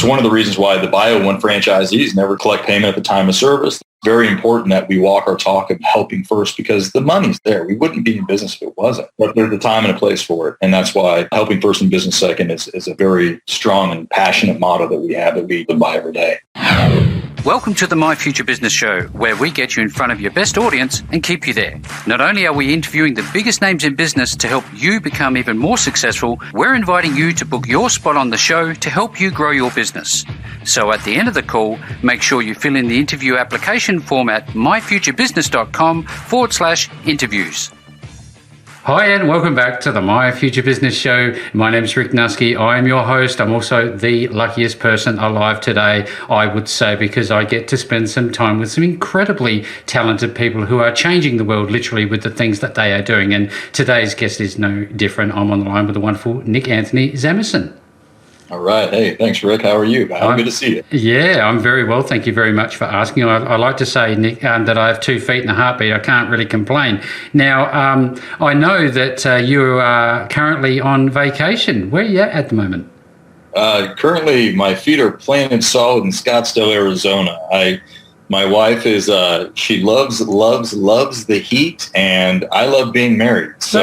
one of the reasons why the Bio1 franchisees never collect payment at the time of service. Very important that we walk our talk of helping first, because the money's there. We wouldn't be in business if it wasn't. But there's a time and a place for it. And that's why helping first and business second is a very strong and passionate motto that we have, that we live by every day. Welcome to the My Future Business Show, where we get you in front of your best audience and keep you there. Not only are we interviewing the biggest names in business to help you become even more successful, we're inviting you to book your spot on the show to help you grow your business. So at the end of the call, make sure you fill in the interview application form at myfuturebusiness.com/interviews. Hi and welcome back to the My Future Business Show. My name is Rick Nusky. I am your host. I'm also the luckiest person alive today, I would say, because I get to spend some time with some incredibly talented people who are changing the world literally with the things that they are doing. And today's guest is no different. I'm on the line with the wonderful Nick Anthony Zamucen. All right. Hey, thanks, Rick. How are you? Good to see you. Yeah, I'm very well. Thank you very much for asking. I like to say, Nick, that I have 2 feet and a heartbeat. I can't really complain. Now, I know that you are currently on vacation. Where are you at the moment? Currently, my feet are planted solid in Scottsdale, Arizona. My wife is, she loves the heat, and I love being married. So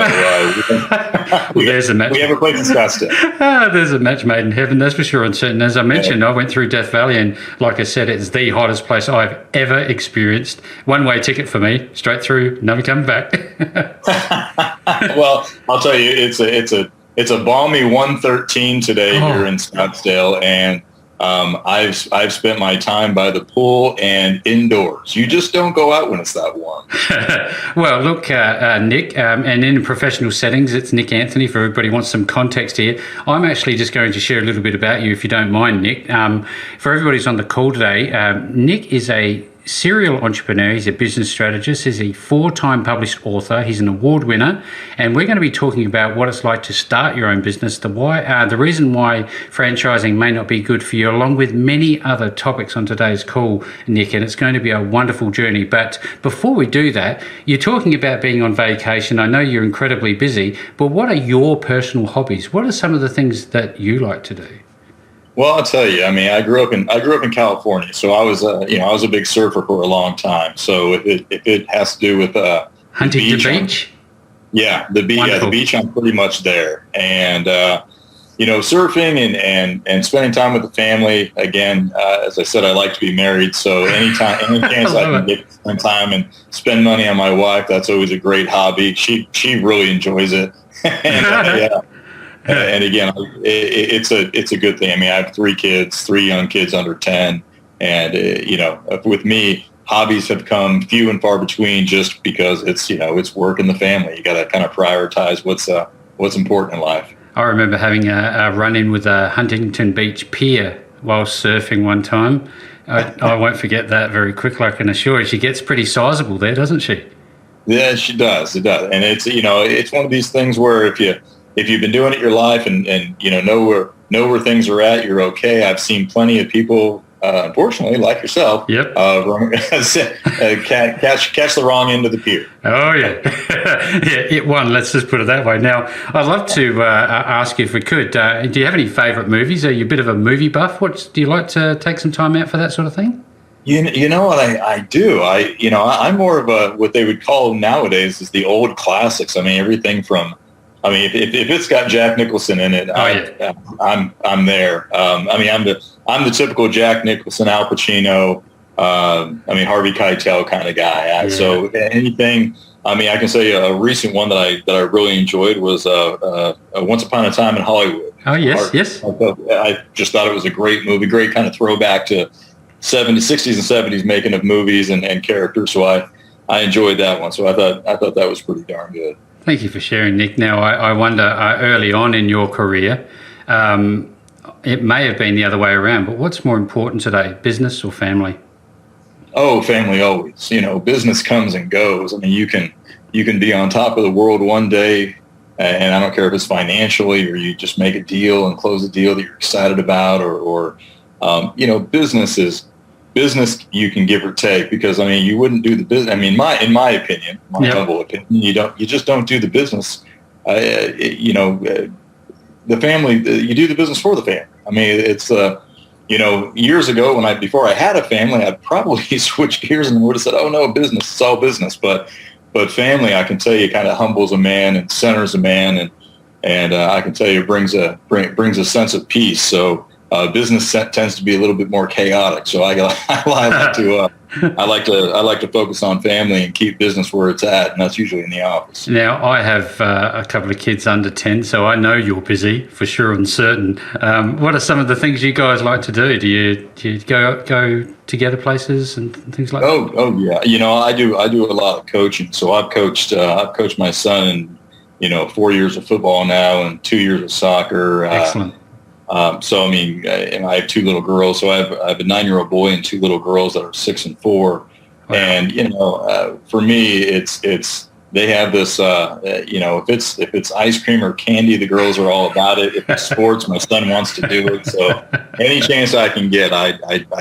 there's a match. We have a place in Scottsdale. There's a match made in heaven, that's for sure. And certain, as I mentioned, I went through Death Valley, and like I said, it's the hottest place I've ever experienced. One-way ticket for me, straight through, never coming back. Well, I'll tell you, it's a balmy 113 today here in Scottsdale, and I've spent my time by the pool and indoors. You just don't go out when it's that warm. Well, look, Nick, and in professional settings, it's Nick Anthony. For everybody who wants some context here, I'm actually just going to share a little bit about you, if you don't mind, Nick. For everybody who's on the call today, Nick is a serial entrepreneur. He's a business strategist. He's a 4-time published author. He's an award winner, and we're going to be talking about what it's like to start your own business, the reason why franchising may not be good for you, along with many other topics on today's call, Nick, and it's going to be a wonderful journey. But before we do that, you're talking about being on vacation. I know you're incredibly busy, but what are your personal hobbies? What are some of the things that you like to do? Well, I'll tell you. I mean, I grew up in California, so I was a big surfer for a long time. So if it has to do with hunting the beach, the beach, I'm pretty much there. And surfing and spending time with the family. Again, as I said, I like to be married, so any chance I can get to spend time and spend money on my wife, that's always a great hobby. She really enjoys it. And, and again, it's a good thing. I mean, I have 3 young kids under 10. And, with me, hobbies have come few and far between, just because it's work in the family. You got to kind of prioritize what's important in life. I remember having a run-in with a Huntington Beach pier while surfing one time. I won't forget that very quickly, I can assure you. She gets pretty sizable there, doesn't she? Yeah, she does. It does. And it's one of these things where if you've been doing it your life and know where things are at, you're okay. I've seen plenty of people, unfortunately, like yourself, catch the wrong end of the pier. Oh, yeah. It won, let's just put it that way. Now, I'd love to ask you, if we could, do you have any favourite movies? Are you a bit of a movie buff? Do you like to take some time out for that sort of thing? You know what, I do. I'm more of what they would call nowadays is the old classics. I mean, everything from, if it's got Jack Nicholson in it, I'm there. I'm the typical Jack Nicholson, Al Pacino, Harvey Keitel kind of guy. So anything. I can say a recent one that I really enjoyed was Once Upon a Time in Hollywood. Oh yes. I just thought it was a great movie, great kind of throwback to 60s and 70s making of movies and characters. So I enjoyed that one. So I thought that was pretty darn good. Thank you for sharing, Nick. Now, I wonder, early on in your career, it may have been the other way around, but what's more important today, business or family? Oh, family always. Business comes and goes. I mean, you can be on top of the world one day, and I don't care if it's financially or you just make a deal and close a deal that you're excited about, or business you can give or take, because you wouldn't do the business. In my opinion, humble opinion, you just don't do the business. The family, you do the business for the family. It's years ago before I had a family, I'd probably switch gears and would have said, "Oh no, business, it's all business." But family, I can tell you, kind of humbles a man and centers a man, and I can tell you, brings a sense of peace. So business tends to be a little bit more chaotic. So I like to focus on family and keep business where it's at, and that's usually in the office. Now, I have a couple of kids under 10, so I know you're busy for sure and certain. What are some of the things you guys like to do? Do you go together places and things like that? Oh yeah. I do a lot of coaching. So I've coached my son in 4 years of football now and 2 years of soccer. Excellent. So, I have two little girls. So I have a 9-year-old boy and two little girls that are 6 and 4. Wow. And, for me, it's they have this, if it's ice cream or candy, the girls are all about it. If it's sports, my son wants to do it. So any chance I can get, I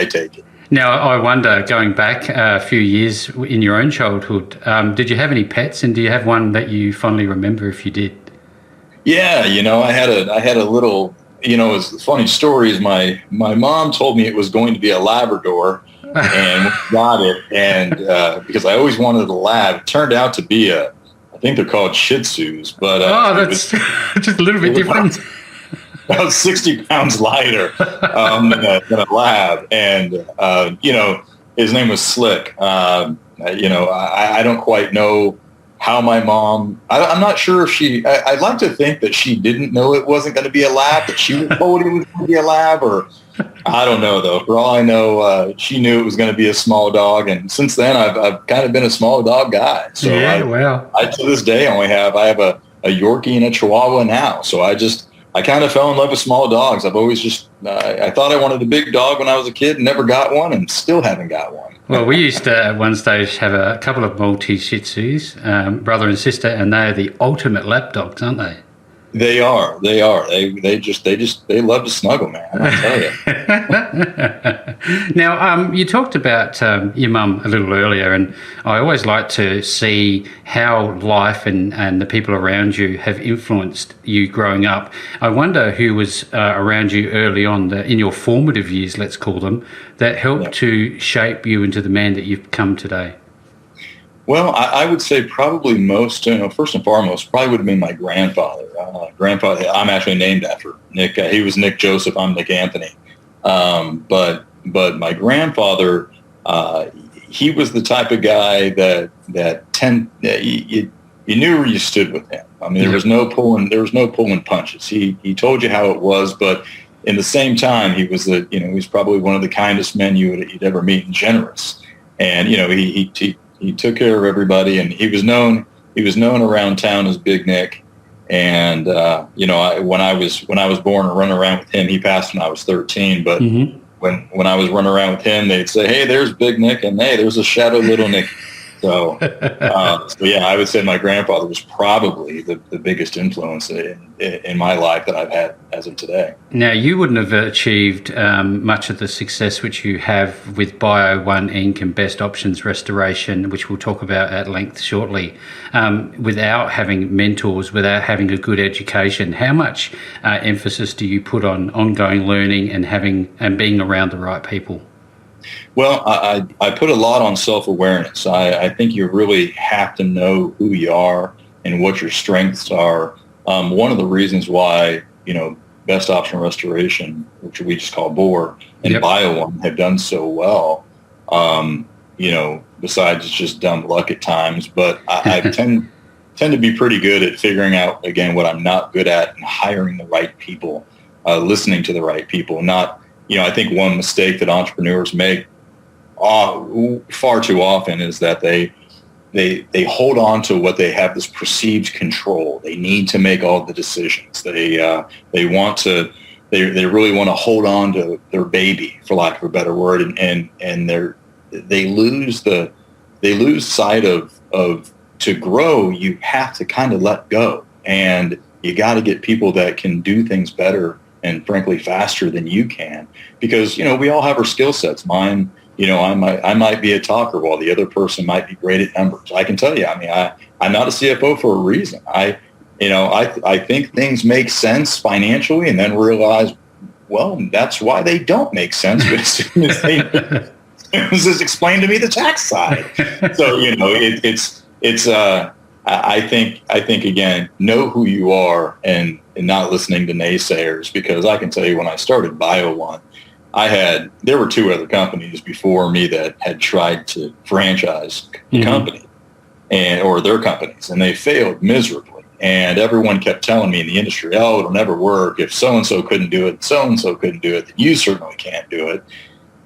take it. Now, I wonder, going back a few years in your own childhood, did you have any pets, and do you have one that you fondly remember if you did? Yeah, I had a little, it's a funny story is my mom told me it was going to be a Labrador and we got it. And because I always wanted a lab, it turned out to be I think they're called Shih Tzus, but that's just a little bit different. About 60 pounds lighter than a lab. And, his name was Slick. I don't quite know how my mom, I'm not sure if I'd like to think that she didn't know it wasn't going to be a lab, that she was told it was going to be a lab, or I don't know though. For all I know, she knew it was going to be a small dog. And since then I've kind of been a small dog guy. So I to this day I have a Yorkie and a Chihuahua now. So I kind of fell in love with small dogs. I've always I thought I wanted a big dog when I was a kid and never got one and still haven't got one. Well, we used to at one stage have a couple of Maltese Shih Tzus, brother and sister, and they are the ultimate lap dogs, aren't they? They are. They love to snuggle, man. I tell you. Now, you talked about your mum a little earlier, and I always like to see how life and the people around you have influenced you growing up. I wonder who was around you early on, in your formative years, let's call them, that helped to shape you into the man that you've become today. Well, I would say probably most, first and foremost, probably would have been my grandfather. I'm actually named after Nick. He was Nick Joseph. I'm Nick Anthony. But my grandfather, he was the type of guy that you knew where you stood with him. I mean, there was no pulling punches. He told you how it was, but in the same time, he was he's probably one of the kindest men you'd ever meet, and generous. And he took care of everybody, and he was known around town as Big Nick. And when I was born and running around with him, he passed when I was 13. But when I was running around with him, they'd say, "Hey, there's Big Nick," and "Hey, there's a shadow little Nick." So yeah, I would say my grandfather was probably the biggest influence in my life that I've had as of today. Now, you wouldn't have achieved much of the success which you have with Bio One Inc. and Best Options Restoration, which we'll talk about at length shortly, without having mentors, without having a good education. How much emphasis do you put on ongoing learning and being around the right people? Well, I put a lot on self-awareness. I think you really have to know who you are and what your strengths are. One of the reasons why, Best Option Restoration, which we just call BOR, and Bio One have done so well, besides just dumb luck at times. But I tend to be pretty good at figuring out, again, what I'm not good at and hiring the right people, listening to the right people, not I think one mistake that entrepreneurs make far too often is that they hold on to what they have, this perceived control. They need to make all the decisions. They really want to hold on to their baby, for lack of a better word, and they lose sight of to grow. You have to kind of let go, and you got to get people that can do things better and frankly faster than you can, because we all have our skill sets. Mine, I might be a talker while the other person might be great at numbers. I can tell you, I'm not a CFO for a reason. I think things make sense financially, and then realize well, that's why they don't make sense. But as soon as just explain to me the tax side. So, I think again, know who you are and not listening to naysayers, because I can tell you when I started BioOne, there were 2 other companies before me that had tried to franchise the company or their companies, and they failed miserably. And everyone kept telling me in the industry, oh, it'll never work. If so-and-so couldn't do it, so-and-so couldn't do it, then you certainly can't do it.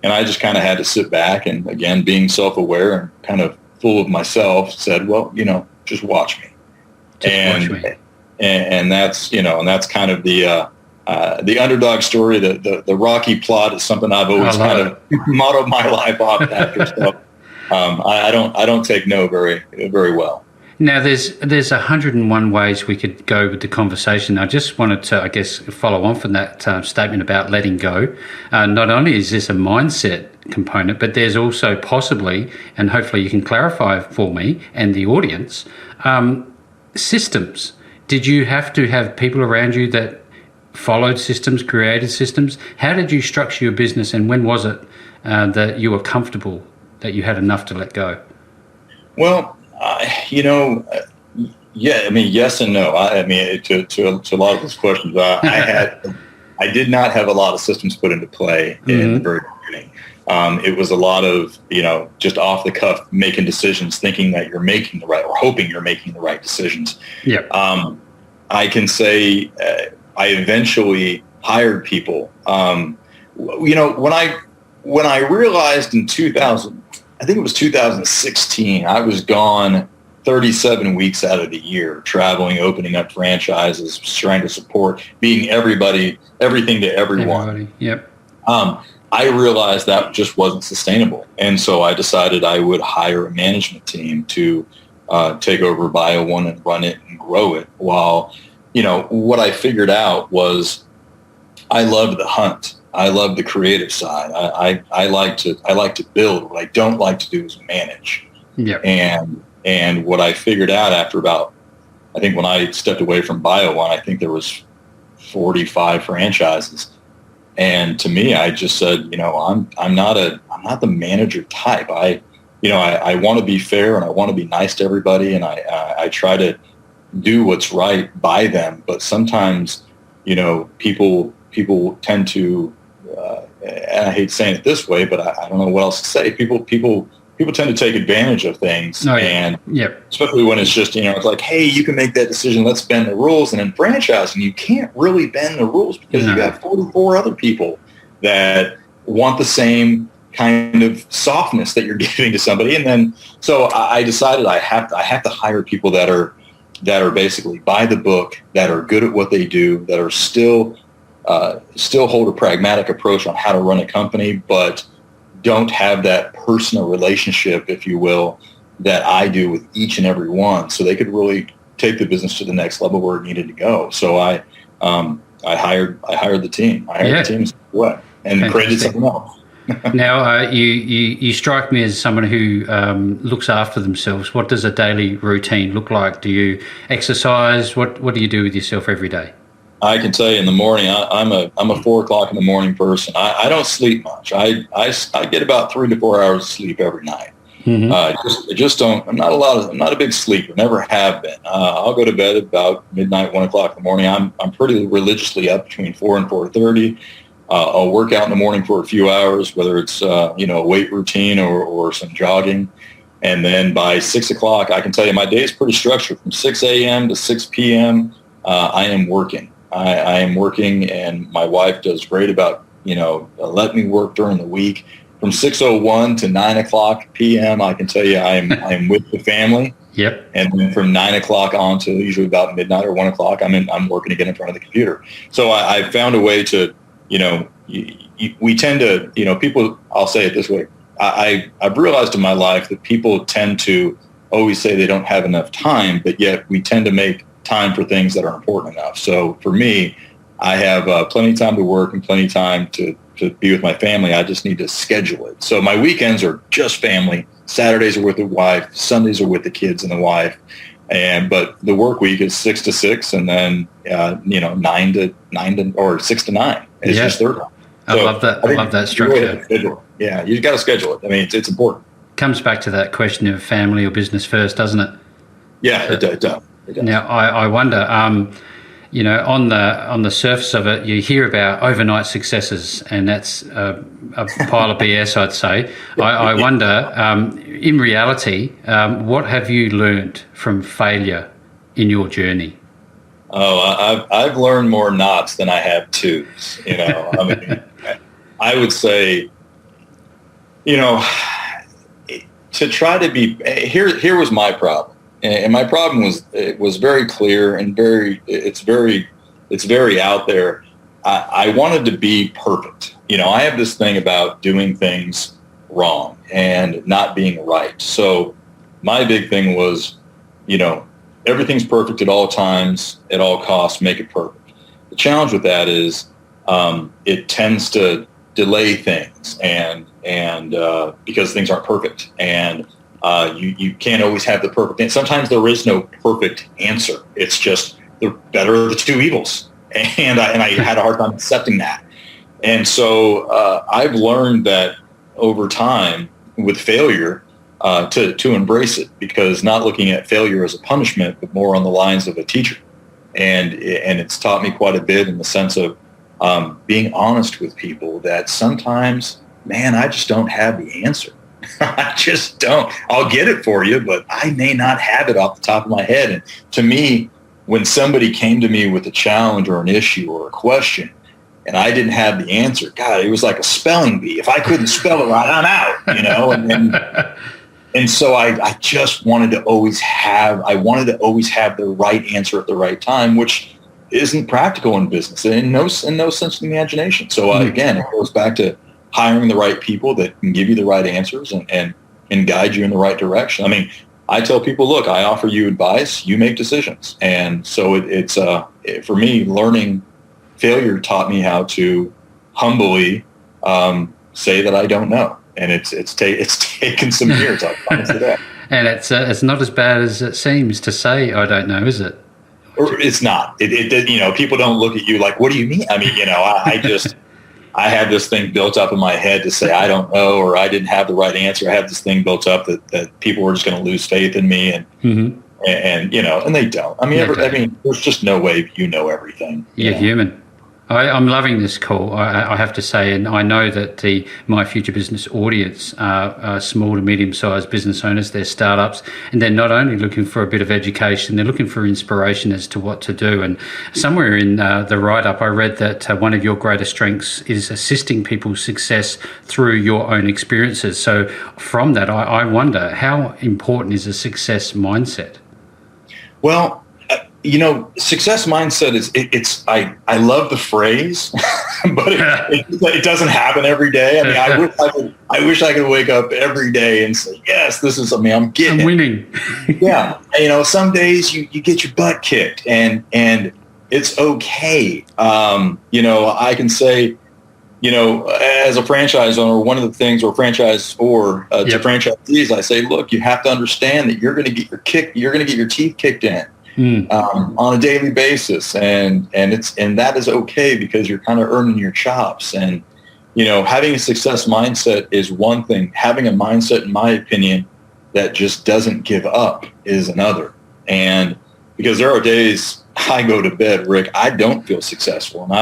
And I just kind of had to sit back and, again, being self-aware and kind of full of myself, said, well, just watch me. And that's, and that's kind of the underdog story. The Rocky plot is something I've always kind of mottoed my life off after. So I don't take no very, very well. Now, there's 101 ways we could go with the conversation. I just wanted to, I guess, follow on from that statement about letting go. Not only is this a mindset component, but there's also possibly, and hopefully you can clarify for me and the audience, systems. Did you have to have people around you that followed systems, created systems? How did you structure your business, and when was it that you were comfortable that you had enough to let go? Well, yeah, I mean, yes and no. To a lot of those questions, I did not have a lot of systems put into play in the very beginning. It was a lot of, just off the cuff, making decisions, thinking that you're making the right, or hoping you're making the right decisions. Yep. I can say I eventually hired people. When I realized in 2000, I think it was 2016, I was gone 37 weeks out of the year, traveling, opening up franchises, trying to support, being everything to everyone. Yep. I realized that just wasn't sustainable. And so I decided I would hire a management team to take over BioOne and run it and grow it. While, what I figured out was I loved the hunt. I love the creative side. I like to build. What I don't like to do is manage. Yeah. And what I figured out after about, I think when I stepped away from BioOne, I think there was 45 franchises. And to me, I just said, I'm not the manager type. I want to be fair and I want to be nice to everybody, and I try to do what's right by them. But sometimes, people tend to, and I hate saying it this way, but I don't know what else to say. People tend to take advantage of things. Oh, yeah. And yep. Especially when it's just, it's like, hey, you can make that decision. Let's bend the rules. And in franchising, you can't really bend the rules because you got 44 other people that want the same kind of softness that you're giving to somebody. And then, so I decided I have to hire people that are basically by the book, that are good at what they do, that are still hold a pragmatic approach on how to run a company, but don't have that personal relationship, if you will, that I do with each and every one. So they could really take the business to the next level where it needed to go. So I hired the team. I hired the team and created something else. Now, you strike me as someone who looks after themselves. What does a daily routine look like? Do you exercise? What do you do with yourself every day? I can tell you in the morning, I'm a 4:00 in the morning person. I don't sleep much. I get about 3 to 4 hours of sleep every night. Mm-hmm. I'm not a big sleeper. Never have been. I'll go to bed about midnight, 1 o'clock in the morning. I'm pretty religiously up between 4 and 4:30. I'll work out in the morning for a few hours, whether it's a weight routine or some jogging. And then by 6 o'clock, I can tell you my day is pretty structured. From 6 a.m. to 6 p.m., I am working. I am working, and my wife does great about, let me work during the week. From 6:01 to 9 o'clock p.m., I can tell you I am with the family. Yep. And then from 9 o'clock on to usually about midnight or 1 o'clock, I'm working again in front of the computer. So I found a way to, we tend to, people, I'll say it this way. I've realized in my life that people tend to always say they don't have enough time, but yet we tend to make time for things that are important enough. So for me, I have plenty of time to work and plenty of time to be with my family. I just need to schedule it. So my weekends are just family. Saturdays are with the wife. Sundays are with the kids and the wife. But the work week is 6 to 6, and then 9 to or 6 to 9. It's just their time. I love that. I love that structure. Yeah, you got to schedule it. I mean, it's important. Comes back to that question of family or business first, doesn't it? Yeah, it does. Now, I wonder, on the surface of it, you hear about overnight successes, and that's a pile of BS, I'd say. I wonder, in reality, what have you learned from failure in your journey? Oh, I've learned more knots than I have twos. I mean, I would say, to try to be here was my problem, and my problem was very clear and it's very out there. I wanted to be perfect. I have this thing about doing things wrong and not being right. So my big thing was, everything's perfect at all times, at all costs, make it perfect. The challenge with that is it tends to delay things and because things aren't perfect, and you can't always have the perfect answer. Sometimes there is no perfect answer. It's just the better of the two evils, and I had a hard time accepting that. And so I've learned that over time with failure to embrace it, because not looking at failure as a punishment, but more on the lines of a teacher, and it's taught me quite a bit in the sense of being honest with people that sometimes, man, I just don't have the answer. I just don't. I'll get it for you, but I may not have it off the top of my head. And to me, when somebody came to me with a challenge or an issue or a question, and I didn't have the answer, God, it was like a spelling bee. If I couldn't spell it right, I'm out, And so I just wanted to always have the right answer at the right time, which isn't practical in business, in no sense of the imagination. So again, it goes back to hiring the right people that can give you the right answers and guide you in the right direction. I mean, I tell people, look, I offer you advice, you make decisions. And so it's for me, learning failure taught me how to humbly say that I don't know. And it's taken some years, I promise you that. And it's not as bad as it seems to say I don't know, is it? Or it's not. It people don't look at you like, what do you mean? I mean, I had this thing built up in my head to say I don't know, or I didn't have the right answer. I had this thing built up that people were just going to lose faith in me, and and they don't. I mean, there's just no way you know everything. You're human. I'm loving this call, I have to say, and I know that the My Future Business audience are small to medium-sized business owners, they're startups, and they're not only looking for a bit of education, they're looking for inspiration as to what to do. And somewhere in the write-up, I read that one of your greatest strengths is assisting people's success through your own experiences. So from that, I wonder, how important is a success mindset? Well, success mindset is I love the phrase, but it doesn't happen every day. I mean, I wish I could wake up every day and say, yes, this is something I'm getting. I'm winning. Yeah. Some days you get your butt kicked and it's okay. I can say, as a franchise owner, one of the things, or franchise or to franchisees, I say, look, you have to understand that you're going to get your teeth kicked in. On a daily basis, and that is okay, because you're kind of earning your chops. And having a success mindset is one thing. Having a mindset, in my opinion, that just doesn't give up is another. And because there are days I go to bed, Rick, I don't feel successful, and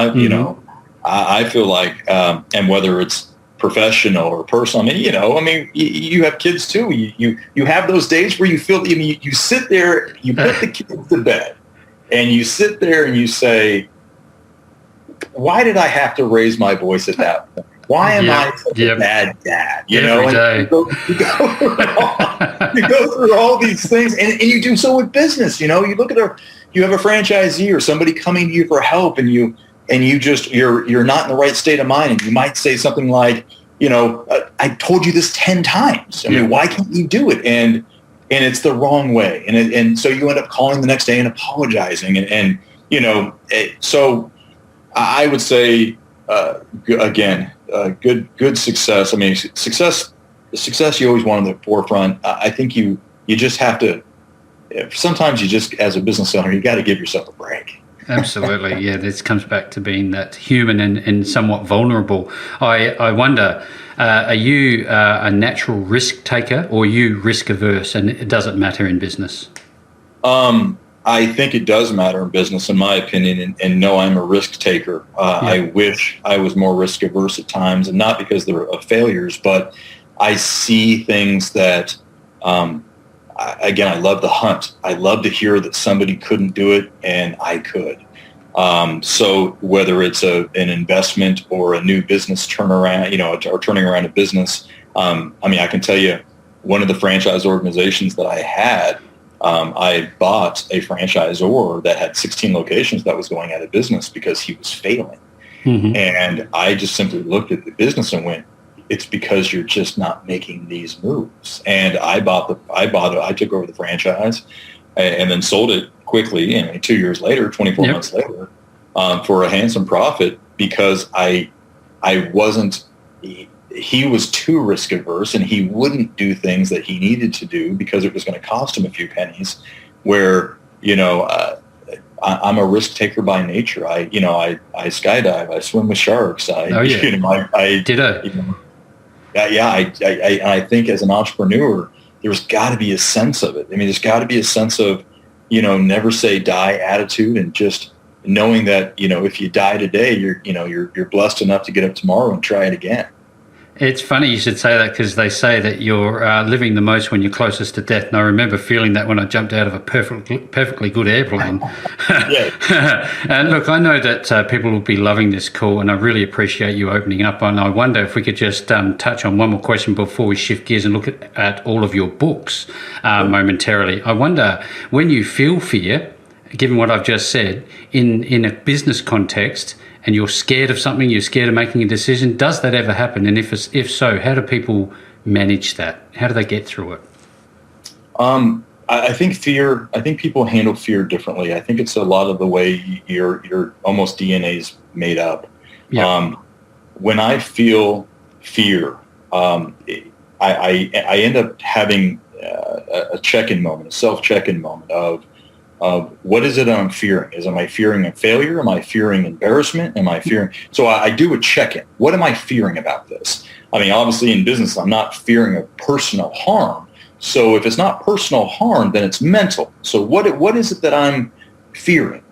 I feel like, and whether it's professional or personal, you have kids too. You have those days where you feel, you sit there, you put the kids to bed, and you sit there and you say, why did I have to raise my voice at that point? Why am I such a bad dad? You go through all these things, and you do so with business. You look at you have a franchisee or somebody coming to you for help, and you're not in the right state of mind, and you might say something like, I told you this 10 times. I mean, why can't you do it? And it's the wrong way. And so you end up calling the next day and apologizing. So I would say, again, good success. I mean, success you always want in the forefront. I think you just have to, sometimes you just, as a business owner, you got to give yourself a break. Absolutely. Yeah, this comes back to being that human and somewhat vulnerable. I wonder, are you a natural risk taker, or are you risk averse, and it doesn't matter in business? I think it does matter in business, in my opinion, and no, I'm a risk taker. I wish I was more risk averse at times, and not because they're failures, but I see things that, again, I love the hunt. I love to hear that somebody couldn't do it and I could. So whether it's an investment or a new business turnaround, or turning around a business, I can tell you, one of the franchise organizations that I had, I bought a franchisor that had 16 locations that was going out of business because he was failing. Mm-hmm. And I just simply looked at the business and went, it's because you're just not making these moves. And I took over the franchise and then sold it quickly, 2 years later, 24 months later, for a handsome profit, because I wasn't, he was too risk averse, and he wouldn't do things that he needed to do because it was going to cost him a few pennies, where, I'm a risk taker by nature. I skydive, I swim with sharks. I think as an entrepreneur, there's got to be a sense of it. There's got to be a sense of, never say die attitude, and just knowing that, if you die today, you're blessed enough to get up tomorrow and try it again. It's funny you should say that, because they say that you're living the most when you're closest to death. And I remember feeling that when I jumped out of a perfectly good airplane. And look, I know that people will be loving this call, and I really appreciate you opening up. And I wonder if we could just touch on one more question before we shift gears and look at all of your books momentarily. I wonder, when you feel fear, given what I've just said, in a business context, and you're scared of something, you're scared of making a decision, does that ever happen? And if so, how do people manage that? How do they get through it? I think people handle fear differently. I think it's a lot of the way your almost DNA is made up. Yeah. When I feel fear, I end up having a check-in moment, a self-check-in moment of what is it I'm fearing? Am I fearing a failure? Am I fearing embarrassment? Am I fearing? So I do a check-in. What am I fearing about this? Obviously in business, I'm not fearing a personal harm. So if it's not personal harm, then it's mental. So what is it that I'm fearing?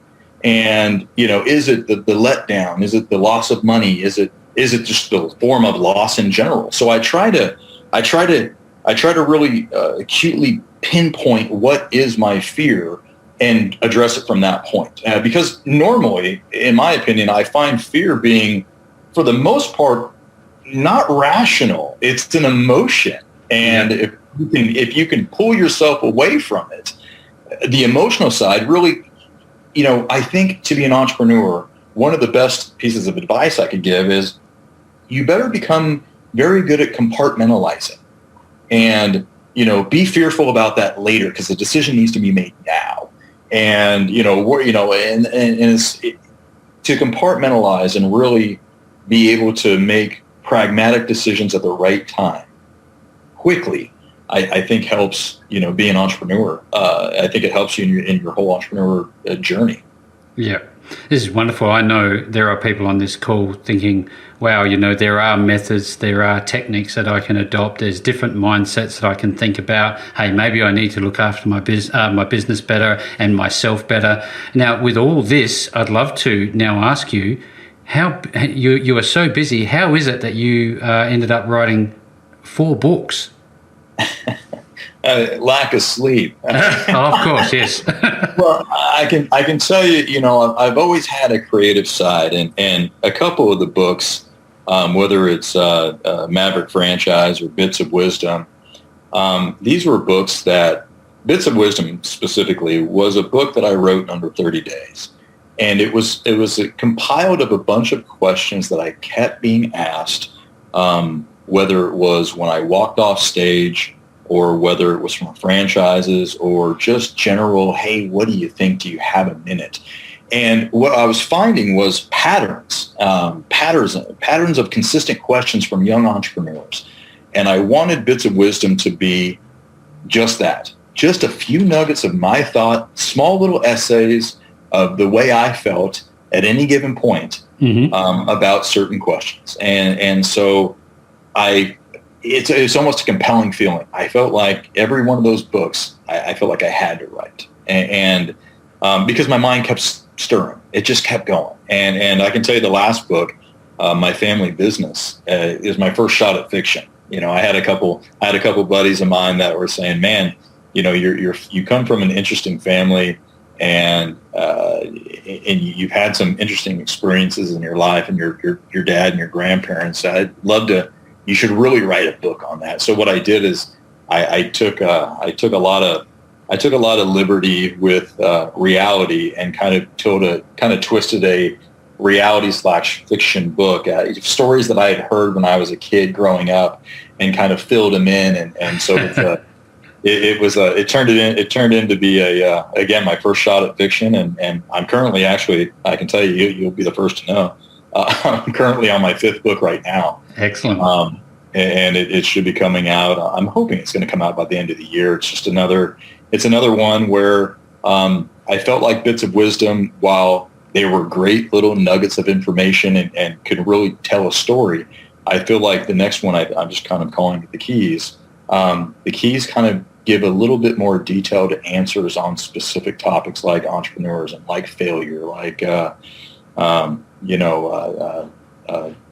And, is it the letdown? Is it the loss of money? Is it just the form of loss in general? So I try to really acutely pinpoint what is my fear and address it from that point. Because normally, in my opinion, I find fear being, for the most part, not rational. It's an emotion. And if you can pull yourself away from it, the emotional side really, I think to be an entrepreneur, one of the best pieces of advice I could give is you better become very good at compartmentalizing. And, be fearful about that later, because the decision needs to be made now. And, to compartmentalize and really be able to make pragmatic decisions at the right time quickly, I think helps, be an entrepreneur. I think it helps you in your whole entrepreneur journey. Yeah. This is wonderful. I know there are people on this call thinking, wow, there are methods, there are techniques that I can adopt. There's different mindsets that I can think about. Hey, maybe I need to look after my business better and myself better. Now, with all this, I'd love to now ask you, how you are so busy. How is it that you ended up writing 4 books? Lack of sleep. Oh, of course, yes. Well, I can tell you, I've always had a creative side, and a couple of the books, whether it's Maverick Franchise or Bits of Wisdom, these were books that, Bits of Wisdom specifically, was a book that I wrote in under 30 days. And it was compiled of a bunch of questions that I kept being asked, whether it was when I walked off stage, or whether it was from franchises, or just general, hey, what do you think? Do you have a minute? And what I was finding was patterns of consistent questions from young entrepreneurs. And I wanted Bits of Wisdom to be just that, just a few nuggets of my thought, small little essays of the way I felt at any given point about certain questions. And so it's almost a compelling feeling. I felt like every one of those books, I felt like I had to write. And because my mind kept stirring, it just kept going. And I can tell you the last book, My Family Business, is my first shot at fiction. I had a couple buddies of mine that were saying, man, you come from an interesting family, and you've had some interesting experiences in your life, and your dad and your grandparents. I'd love to. You should really write a book on that. So what I did is I took a lot of liberty with reality and kind of twisted a reality/fiction book, stories that I had heard when I was a kid growing up, and kind of filled them in, and so it turned into be again my first shot at fiction, and I'm currently, actually, I can tell you'll be the first to know, I'm currently on my 5th book right now. Excellent. And it should be coming out. I'm hoping it's going to come out by the end of the year. It's just another one where I felt like bits of wisdom, while they were great little nuggets of information and could really tell a story. I feel like the next one, I'm just kind of calling it The Keys. The Keys kind of give a little bit more detailed answers on specific topics like entrepreneurs and like failure, like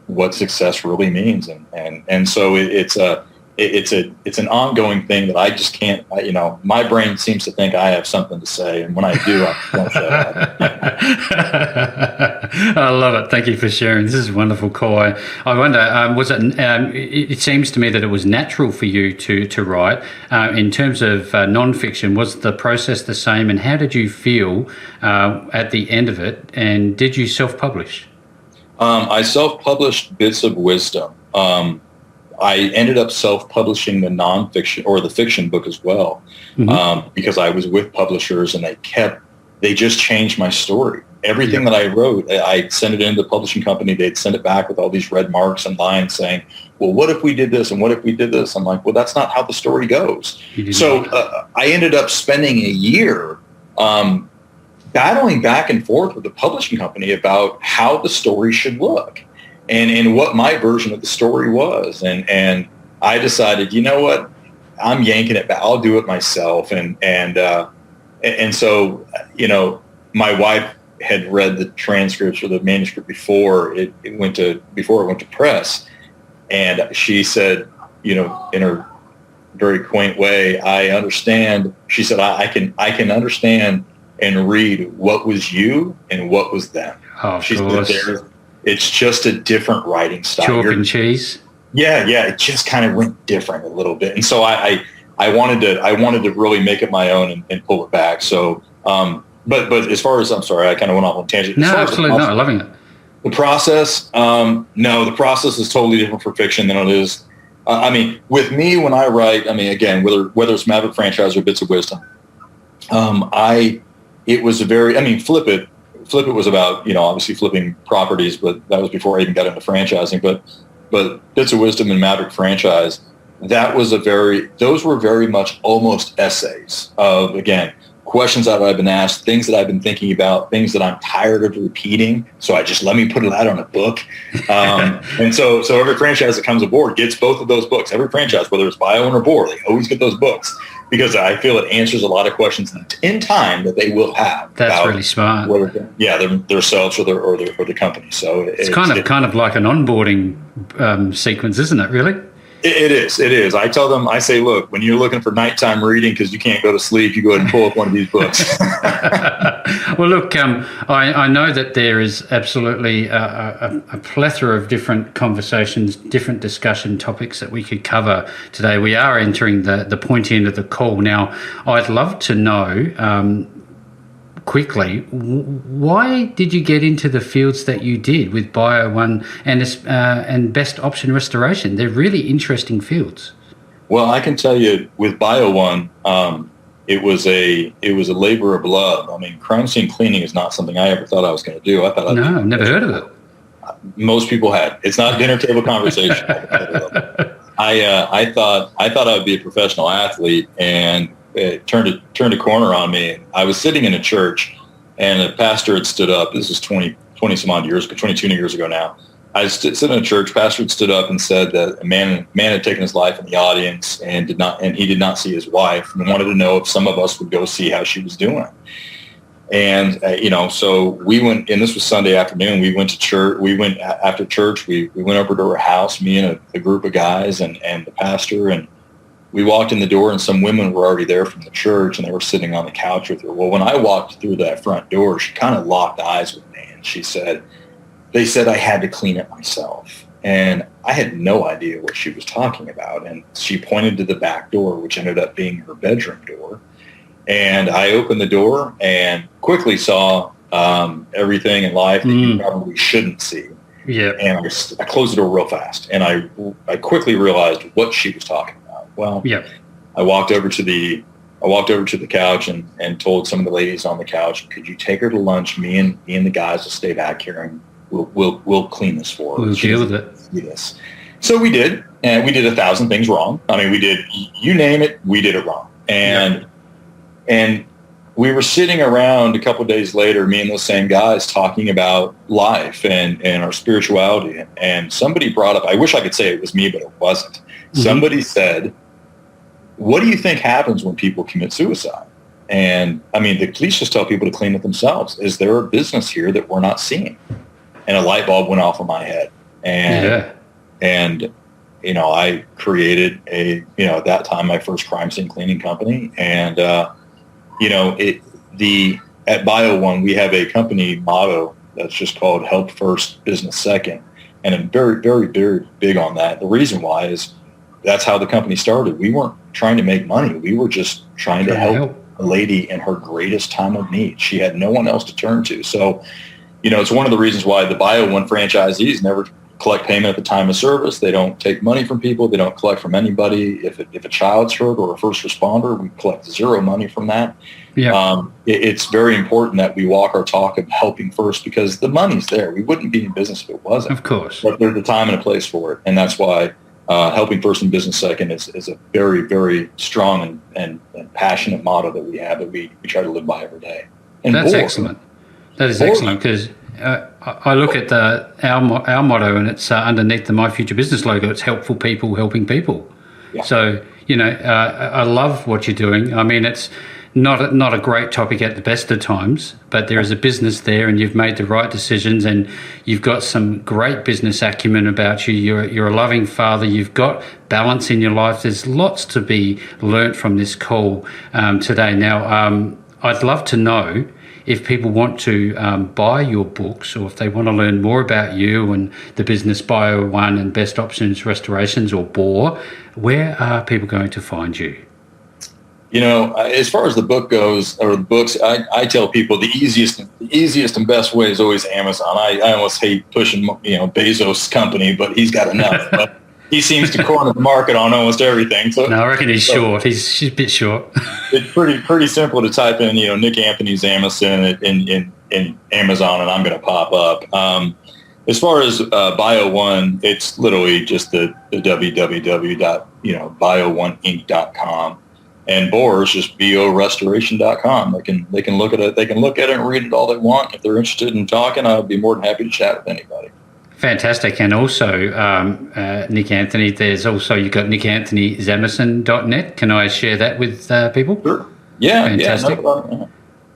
what success really means, and so it's an ongoing thing that I just can't. My brain seems to think I have something to say, and when I do, I don't shut up. I love it. Thank you for sharing. This is wonderful, Cole. I wonder, was it? It seems to me that it was natural for you to write. In terms of non-fiction, was the process the same? And how did you feel at the end of it? And did you self-publish? I self-published bits of wisdom. I ended up self-publishing the nonfiction or the fiction book as well, because I was with publishers, and they just changed my story. Everything that I wrote, I'd send it into the publishing company. They'd send it back with all these red marks and lines saying, well, what if we did this? And what if we did this? I'm like, well, that's not how the story goes. So I ended up spending a year battling back and forth with the publishing company about how the story should look. And what my version of the story was. And I decided, you know what, I'm yanking it back. I'll do it myself. And so, my wife had read the transcripts or the manuscript before it went to press. And she said, in her very quaint way, I understand. She said, I can understand and read what was you and what was them. Oh, she said, it's just a different writing style. Chalk and cheese. Yeah. It just kind of went different a little bit, and so I wanted to really make it my own and pull it back. So, but as far as, I'm sorry, I kind of went off on a tangent. No, absolutely not. Loving it. The process, the process is totally different for fiction than it is. With me when I write, again, whether it's Maverick Franchise or Bits of Wisdom, it was a very, Flip It was about, obviously flipping properties, but that was before I even got into franchising. But Bits of Wisdom and Maverick Franchise, those were very much almost essays of, again, questions that I've been asked, things that I've been thinking about, things that I'm tired of repeating. So let me put it out on a book. And so every franchise that comes aboard gets both of those books. Every franchise, whether it's bio or board, they always get those books, because I feel it answers a lot of questions in time that they will have. That's really smart. Themselves or the company. So it's kind of like an onboarding sequence, isn't it? Really. It is. I tell them, I say, look, when you're looking for nighttime reading because you can't go to sleep, you go ahead and pull up one of these books. Well, look, I know that there is absolutely a plethora of different conversations, different discussion topics that we could cover today. We are entering the pointy end of the call. Now, I'd love to know, quickly, why did you get into the fields that you did with Bio One and Best Option Restoration? They're really interesting fields. Well, I can tell you with Bio One, it was a labor of love. Crime scene cleaning is not something I ever thought I was going to do. I've never heard of it. Most people had. It's not dinner table conversation. I thought I would be a professional athlete, and it turned a corner on me. I was sitting in a church, and a pastor had stood up. This is 20 some odd years ago, 22 years ago now. I was sitting in a church. Pastor had stood up and said that a man had taken his life in the audience and he did not see his wife, and wanted to know if some of us would go see how she was doing. And so we went, and this was Sunday afternoon. We went to church. We went after church. We went over to her house, me and a group of guys and the pastor, and we walked in the door, and some women were already there from the church, and they were sitting on the couch with her. Well, when I walked through that front door, she kind of locked eyes with me, and she said, "They said I had to clean it myself." And I had no idea what she was talking about. And she pointed to the back door, which ended up being her bedroom door. And I opened the door and quickly saw everything in life that you probably shouldn't see. Yeah. And I closed the door real fast, and I quickly realized what she was talking about. Well, yeah. I walked over to the couch and told some of the ladies on the couch, "Could you take her to lunch? Me and the guys will stay back here, and we'll clean this for her. We'll deal with it." Yes. So we did, and we did 1,000 things wrong. I mean, we did, you name it, we did it wrong. And we were sitting around a couple of days later, me and those same guys, talking about life and our spirituality. And somebody brought up, I wish I could say it was me, but it wasn't. Mm-hmm. Somebody said, "What do you think happens when people commit suicide?" And I mean, the police just tell people to clean it themselves. Is there a business here that we're not seeing? And a light bulb went off in my head. And I created at that time, my first crime scene cleaning company. And, at Bio1, we have a company motto that's just called help first, business second. And I'm very, very, very big on that. The reason why is that's how the company started. We weren't trying to make money. We were just trying to help a lady in her greatest time of need. She had no one else to turn to. So, it's one of the reasons why the Bio1 franchisees never collect payment at the time of service. They don't take money from people. They don't collect from anybody. If a child's hurt or a first responder, we collect zero money from that. Yeah. It's very important that we walk our talk of helping first, because the money's there. We wouldn't be in business if it wasn't. Of course. But there's a time and a place for it. And that's why helping first and business second is a very, very strong and passionate motto that we have, that we try to live by every day. And that's excellent. That is excellent, because I look at our motto, and it's underneath the My Future Business logo. It's helpful people helping people. Yeah. So I love what you're doing. I mean, it's not a great topic at the best of times, but there is a business there, and you've made the right decisions, and you've got some great business acumen about you. You're a loving father. You've got balance in your life. There's lots to be learnt from this call today. Now, I'd love to know, if people want to buy your books, or if they want to learn more about you and the business Bio1 and Best Options Restorations, or BOR, where are people going to find you? As far as the book goes, or the books, I tell people the easiest and best way is always Amazon. I almost hate pushing, Bezos' company, but he's got enough. But he seems to corner the market on almost everything. So no, I reckon he's short. He's a bit short. It's pretty simple to type in, Nick Anthony Zamucen in Amazon, and I'm going to pop up. As far as Bio1, it's literally just the www.bio1inc.com, and BOR is just borestoration.com. They can look at it. They can look at it and read it all they want. If they're interested in talking, I'll be more than happy to chat with anybody. Fantastic. And also, Nick Anthony, you've got nickanthonyzamucen.net. Can I share that with people? Sure. Yeah. Fantastic. Yeah, no problem. Yeah.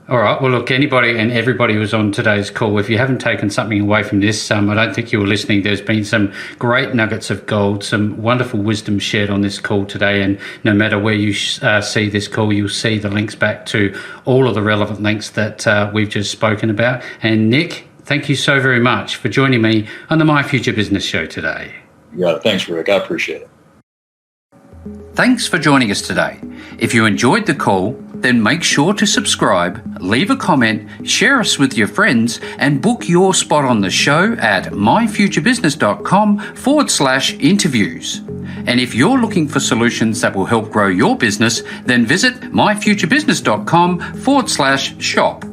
All right. Well, look, anybody and everybody who's on today's call, if you haven't taken something away from this, I don't think you were listening. There's been some great nuggets of gold, some wonderful wisdom shared on this call today. And no matter where you see this call, you'll see the links back to all of the relevant links that we've just spoken about. And Nick, thank you so very much for joining me on the My Future Business Show today. Yeah, thanks, Rick. I appreciate it. Thanks for joining us today. If you enjoyed the call, then make sure to subscribe, leave a comment, share us with your friends, and book your spot on the show at myfuturebusiness.com/interviews. And if you're looking for solutions that will help grow your business, then visit myfuturebusiness.com/shop.